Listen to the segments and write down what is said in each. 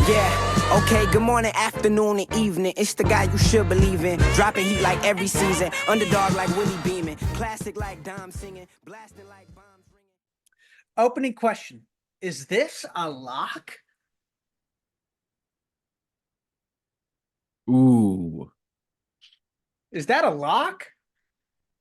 Yeah, okay, good morning, afternoon, and evening. It's the guy you should believe in. Dropping heat like every season. Underdog like Willie Beeman. Classic like Dom singing. Blasting like bombs ringing. Opening question. Is this a lock? Ooh. Is that a lock?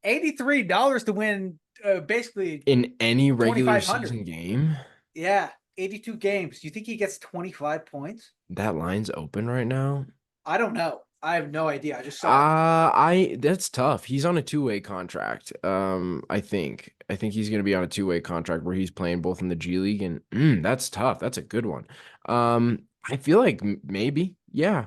$83 to win basically In any regular 2,500. season game? Yeah, 82 games. You think he gets 25 points? That line's open right now? I don't know. I have no idea. I just saw it. That's tough. He's on a two-way contract. I think. I think he's gonna be on a two-way contract where he's playing both in the G League and that's tough. That's a good one. I feel like maybe, yeah.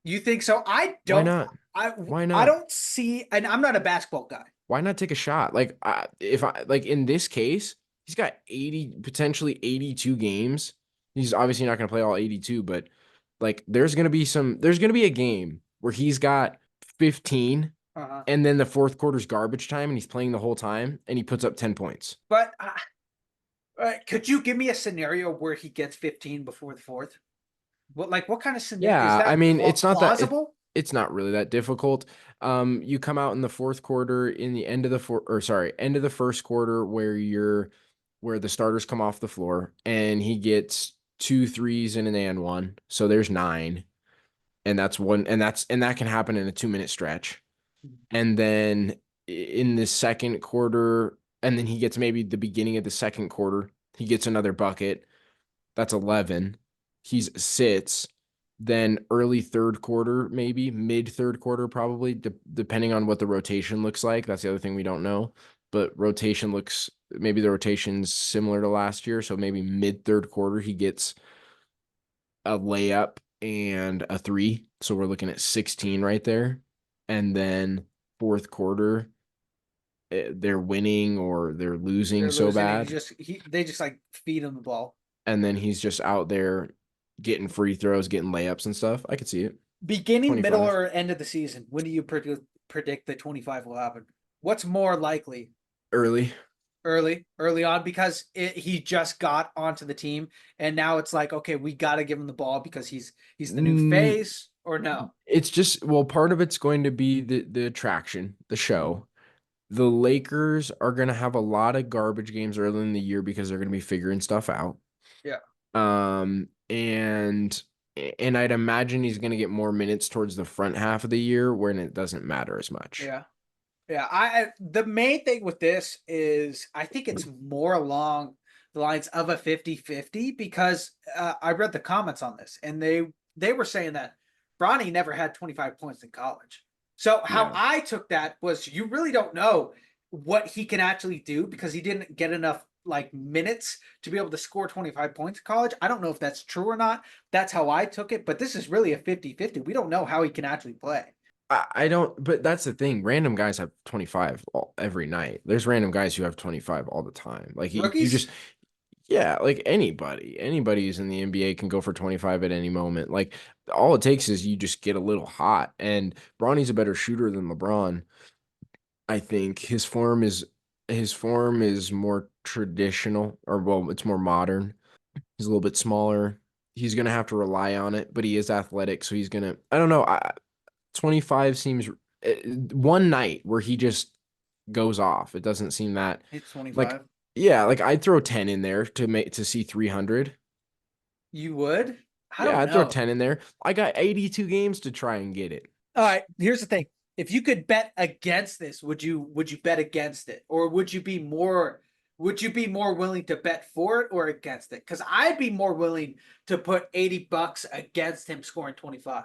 You think so? I Why don't. not? Why not? I don't see, and I'm not a basketball guy. Why not take a shot? Like, if I like in this case, he's got 80, potentially 82 games. He's obviously not going to play all 82, but like, there's going to be a game where he's got 15, and then the fourth quarter's garbage time, and he's playing the whole time, and he puts up 10 points. But could you give me a scenario where he gets 15 before the fourth? What kind of scenario? Yeah, Is that I mean, it's not plausible? it's not really that difficult. You come out in the fourth quarter in the end of the end of the first quarter where the starters come off the floor and he gets 2 threes and an and one. So there's 9. And that's one and that can happen in a 2-minute stretch. And then in the second quarter, and then he gets maybe the beginning of the second quarter, he gets another bucket. That's 11. He sits. Then early third quarter, maybe mid third quarter, probably depending on what the rotation looks like. That's the other thing we don't know. But maybe the rotation's similar to last year. So maybe mid third quarter, he gets a layup and a 3. So we're looking at 16 right there. And then fourth quarter, they're winning or they're losing so bad. They just like feed him the ball. And then he's just out there getting free throws, getting layups and stuff. I could see it. Beginning, 25. middle, or end of the season, when do you predict the 25 will happen? What's more likely? Early on, because he just got onto the team, and now it's like, okay, we got to give him the ball because he's the new face, or no? It's just, well, part of it's going to be the attraction, the show. The Lakers are going to have a lot of garbage games early in the year because they're going to be figuring stuff out. Yeah. And I'd imagine he's going to get more minutes towards the front half of the year when it doesn't matter as much. Yeah. Yeah. The main thing with this is I think it's more along the lines of a 50-50 because I read the comments on this and they were saying that Bronny never had 25 points in college. So how I took that was you really don't know what he can actually do because he didn't get enough like minutes to be able to score 25 points in college. I don't know if that's true or not. That's how I took it, but this is really a 50-50. We don't know how he can actually play. I don't, but that's the thing. Random guys have 25 every night. There's random guys who have 25 all the time. Like you just, yeah, like anybody who's in the NBA can go for 25 at any moment. Like all it takes is you just get a little hot. And Bronny's a better shooter than LeBron. I think his form is more traditional, or well, it's more modern. He's a little bit smaller. He's gonna have to rely on it, but he is athletic, so he's gonna. I don't know. 25 seems one night where he just goes off. It doesn't seem that. It's 25. Like, yeah, like I'd throw 10 in there to see 300. You would? I'd throw 10 in there. I got 82 games to try and get it. All right. Here's the thing. If you could bet against this, would you bet against it, or would you be more willing to bet for it or against it? Because I'd be more willing to put $80 against him scoring 25.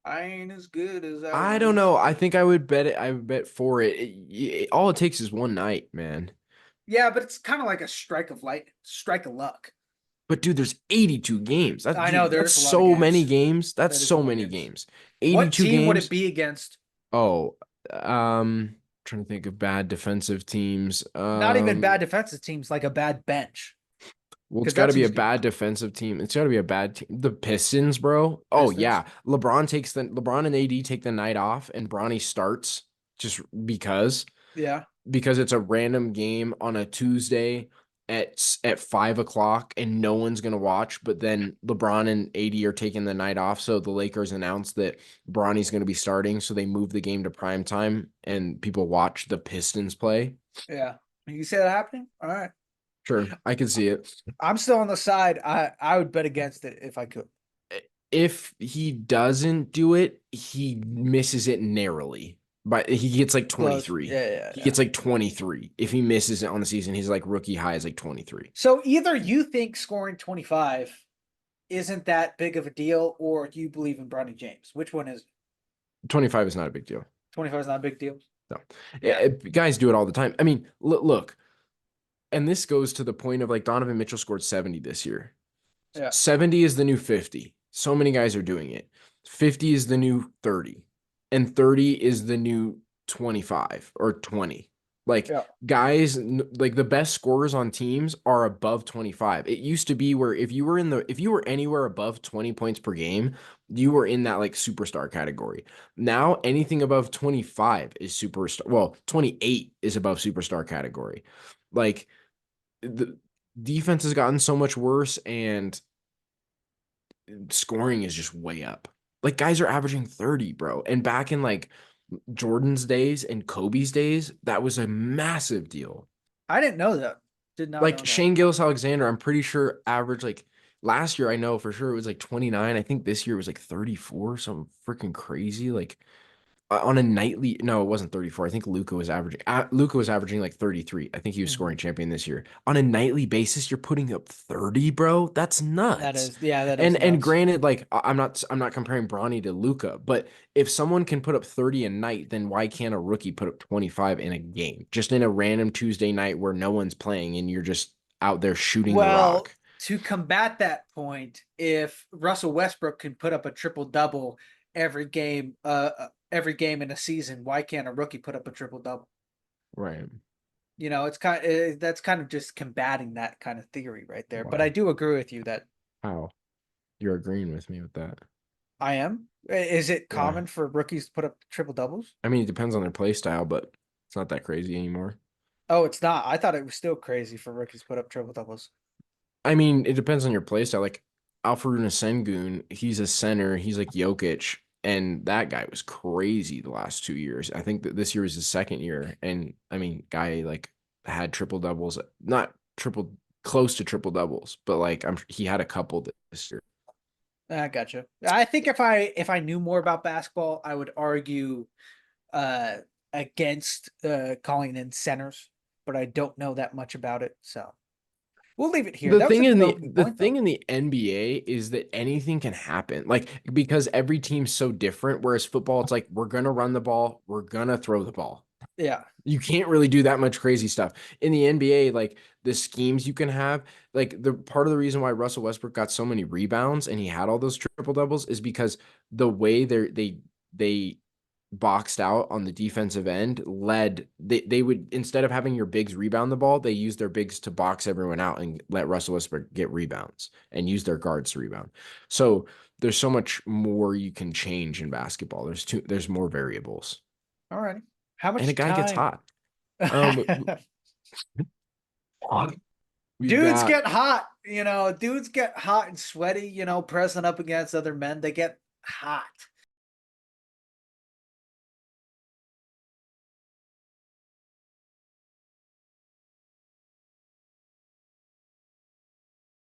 I ain't as good as I don't know. I think I would bet it. I would bet for it. All it takes is one night, man. Yeah, but it's kind of like a strike of luck. But dude, there's 82 games. I know that's so many games. That's so many games. 82 what team games. Would it be against? Oh, trying to think of bad defensive teams. Not even bad defensive teams, like a bad bench. Well, it's got to be a bad defensive team. It's got to be a bad team. The Pistons, bro. Oh yeah, LeBron and AD take the night off, and Bronny starts just because. Yeah. Because it's a random game on a Tuesday, at 5 o'clock and no one's gonna watch, but then LeBron and AD are taking the night off, so the Lakers announced that Bronny's gonna be starting, so they moved the game to prime time and people watch the Pistons play. Yeah. You see that happening? All right. Sure, I can see it. I'm still on the side. I would bet against it if I could. If he doesn't do it, he misses it narrowly. But he gets like Close. 23. Yeah. He gets like 23. If he misses it on the season, he's like rookie high is like 23. So either you think scoring 25 isn't that big of a deal, or you believe in Bronny James. Which one is it? 25 is not a big deal. 25 is not a big deal. No. Guys do it all the time. I mean, look, and this goes to the point of like Donovan Mitchell scored 70 this year. Yeah. 70 is the new 50. So many guys are doing it. 50 is the new 30. And 30 is the new 25 or 20. Like guys, like the best scorers on teams are above 25. It used to be where if you were anywhere above 20 points per game, you were in that like superstar category. Now anything above 25 is superstar. Well, 28 is above superstar category. Like the defense has gotten so much worse and scoring is just way up. Like guys are averaging 30, bro. And back in like Jordan's days and Kobe's days, that was a massive deal. I didn't know that. Did not know Like that. Shane Gilgeous-Alexander, I'm pretty sure average like last year, I know for sure it was like 29. I think this year it was like 34, something freaking crazy. Like on a nightly, no, it wasn't 34. I think Luka was averaging like 33. I think he was scoring champion this year. On a nightly basis, you're putting up 30, bro. That's nuts. That is nuts. And granted, like I'm not comparing Bronny to Luka, but if someone can put up 30 a night, then why can't a rookie put up 25 in a game? Just in a random Tuesday night where no one's playing and you're just out there shooting the rock. To combat that point, if Russell Westbrook can put up a triple-double every game in a season, why can't a rookie put up a triple-double? Right. You know, that's kind of just combating that kind of theory right there. Wow. But I do agree with you that How? You're agreeing with me with that. I am. Is it common for rookies to put up triple-doubles? I mean, it depends on their play style, but it's not that crazy anymore. Oh, it's not. I thought it was still crazy for rookies to put up triple-doubles. I mean, it depends on your play style. Like Alfred Sengun, he's a center. He's like Jokic. And that guy was crazy the last 2 years. I think that this year is his second year. And I mean, guy like had triple doubles, not close to triple doubles, but like he had a couple this year. I gotcha. I think if I knew more about basketball, I would argue against calling in centers, but I don't know that much about it, so we'll leave it here. The thing in the NBA is that anything can happen. Like because every team's so different. Whereas football, it's like we're gonna run the ball, we're gonna throw the ball. Yeah. You can't really do that much crazy stuff. In the NBA, like the schemes you can have, like the part of the reason why Russell Westbrook got so many rebounds and he had all those triple doubles is because the way they boxed out on the defensive end they would, instead of having your bigs rebound the ball, they use their bigs to box everyone out and let Russell Westbrook get rebounds and use their guards to rebound. So there's so much more you can change in basketball. There's more variables. All right. How much and a guy time? gets hot. Dudes get hot, dudes get hot and sweaty, pressing up against other men. They get hot.